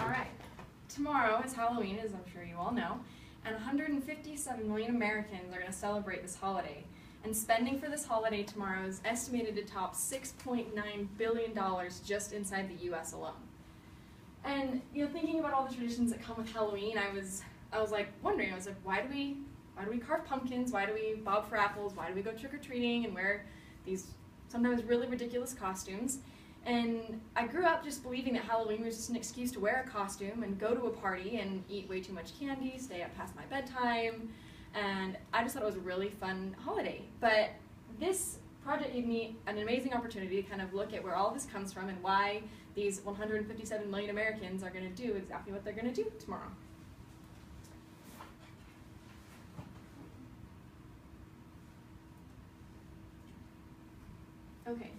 All right. Tomorrow is Halloween, as I'm sure you all know, and 157 million Americans are going to celebrate this holiday. And spending for this holiday tomorrow is estimated to top $6.9 billion just inside the U.S. alone. And thinking about all the traditions that come with Halloween, I was wondering, why do we carve pumpkins? Why do we bob for apples? Why do we go trick or treating and wear these sometimes really ridiculous costumes? And I grew up just believing that Halloween was just an excuse to wear a costume and go to a party and eat way too much candy, stay up past my bedtime, and I just thought it was a really fun holiday. But this project gave me an amazing opportunity to kind of look at where all of this comes from and why these 157 million Americans are going to do exactly what they're going to do tomorrow. Okay.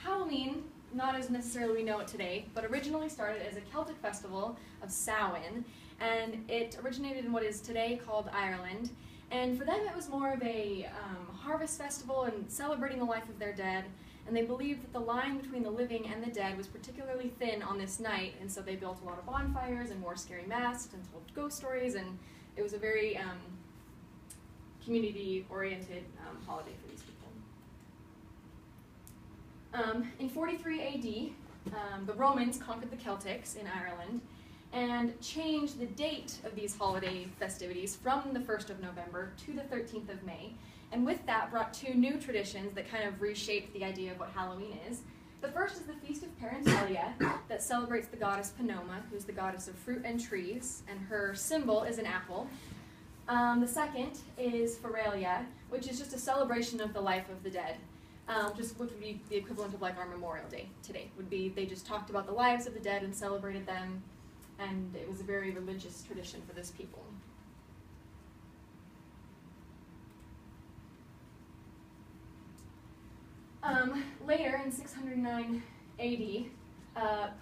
Halloween, not as necessarily we know it today, but originally started as a Celtic festival of Samhain, and it originated in what is today called Ireland. And for them it was more of a harvest festival and celebrating the life of their dead, and they believed that the line between the living and the dead was particularly thin on this night, and so they built a lot of bonfires and wore scary masks and told ghost stories, and it was a very community-oriented holiday for these people. In 43 AD, the Romans conquered the Celtics in Ireland and changed the date of these holiday festivities from the 1st of November to the 13th of May, and with that brought two new traditions that kind of reshaped the idea of what Halloween is. The first is the Feast of Parentalia, that celebrates the goddess Panoma, who's the goddess of fruit and trees, and her symbol is an apple. The second is Feralia, which is just a celebration of the life of the dead. Which would be the equivalent of like our Memorial Day today. They just talked about the lives of the dead and celebrated them, and it was a very religious tradition for this people. Later, in 609 AD,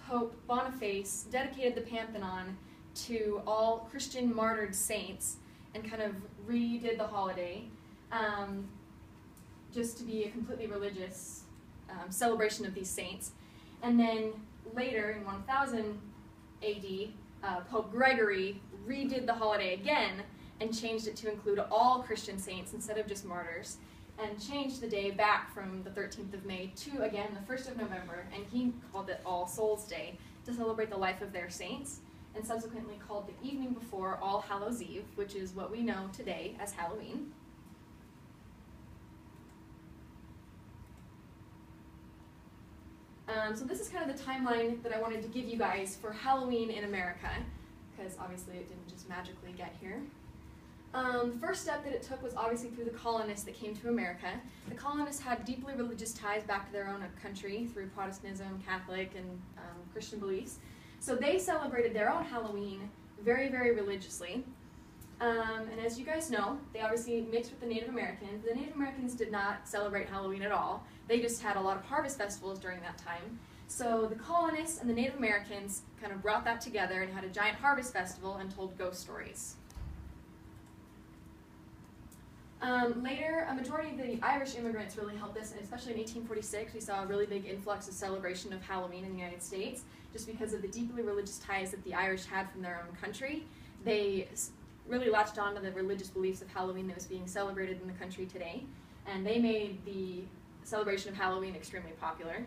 Pope Boniface dedicated the Pantheon to all Christian martyred saints and kind of redid the holiday. Just to be a completely religious celebration of these saints. And then later, in 1000 AD, Pope Gregory redid the holiday again and changed it to include all Christian saints instead of just martyrs, and changed the day back from the 13th of May to, again, the 1st of November, and he called it All Souls Day to celebrate the life of their saints, and subsequently called the evening before All Hallows Eve, which is what we know today as Halloween. So this is kind of the timeline that I wanted to give you guys for Halloween in America, because obviously it didn't just magically get here. The first step that it took was obviously through the colonists that came to America. The colonists had deeply religious ties back to their own country through Protestantism, Catholic, and Christian beliefs. So they celebrated their own Halloween very, very religiously. And as you guys know, they obviously mixed with the Native Americans. The Native Americans did not celebrate Halloween at all. They just had a lot of harvest festivals during that time. So the colonists and the Native Americans kind of brought that together and had a giant harvest festival and told ghost stories. Later, a majority of the Irish immigrants really helped this, and especially in 1846, we saw a really big influx of celebration of Halloween in the United States, just because of the deeply religious ties that the Irish had from their own country. They really latched on to the religious beliefs of Halloween that was being celebrated in the country today, and they made the celebration of Halloween extremely popular.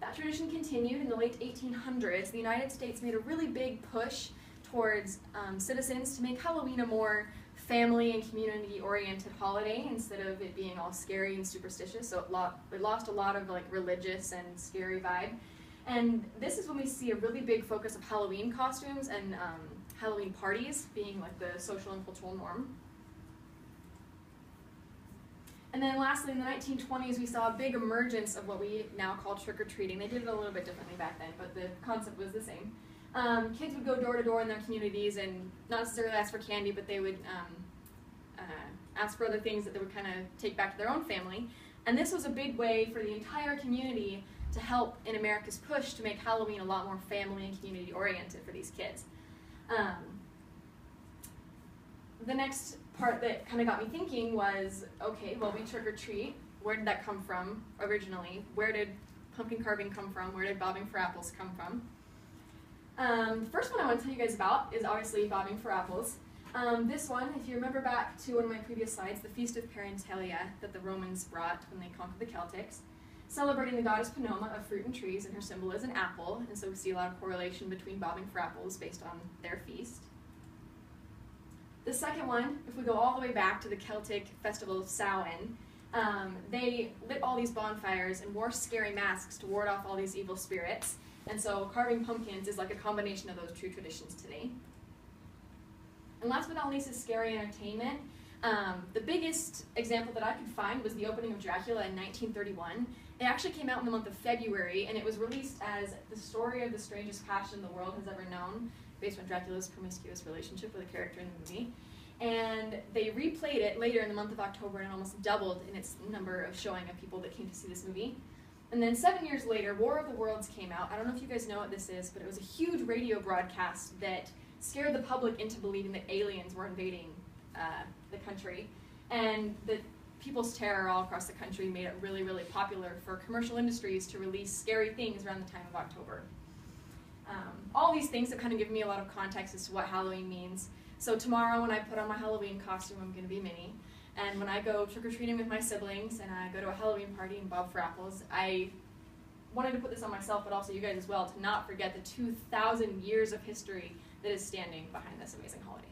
That tradition continued in the late 1800s. The United States made a really big push towards citizens to make Halloween a more family and community-oriented holiday instead of it being all scary and superstitious. So it lost a lot of like religious and scary vibe. And this is when we see a really big focus of Halloween costumes and Halloween parties being like the social and cultural norm. And then lastly, in the 1920s, we saw a big emergence of what we now call trick-or-treating. They did it a little bit differently back then, but the concept was the same. Kids would go door to door in their communities and not necessarily ask for candy, but they would ask for other things that they would kind of take back to their own family. And this was a big way for the entire community to help in America's push to make Halloween a lot more family and community oriented for these kids. The next part that kind of got me thinking was, okay, well, we trick or treat. Where did that come from originally? Where did pumpkin carving come from? Where did bobbing for apples come from? The first one I want to tell you guys about is obviously bobbing for apples. This one, if you remember back to one of my previous slides, the Feast of Parentalia that the Romans brought when they conquered the Celtics, celebrating the goddess Pomona of fruit and trees, and her symbol is an apple, and so we see a lot of correlation between bobbing for apples based on their feast. The second one, if we go all the way back to the Celtic festival of Samhain, they lit all these bonfires and wore scary masks to ward off all these evil spirits, and so carving pumpkins is like a combination of those two traditions today. And last but not least is scary entertainment. The biggest example that I could find was the opening of Dracula in 1931. It actually came out in the month of February, and it was released as the story of the strangest passion the world has ever known, based on Dracula's promiscuous relationship with a character in the movie. And they replayed it later in the month of October, and it almost doubled in its number of showing of people that came to see this movie. And then 7 years later, War of the Worlds came out. I don't know if you guys know what this is, but it was a huge radio broadcast that scared the public into believing that aliens were invading the country. And the people's terror all across the country made it really, really popular for commercial industries to release scary things around the time of October. All these things that kind of give me a lot of context as to what Halloween means. So tomorrow when I put on my Halloween costume, I'm going to be Minnie. And when I go trick-or-treating with my siblings and I go to a Halloween party and bob for apples, I wanted to put this on myself, but also you guys as well, to not forget the 2,000 years of history that is standing behind this amazing holiday.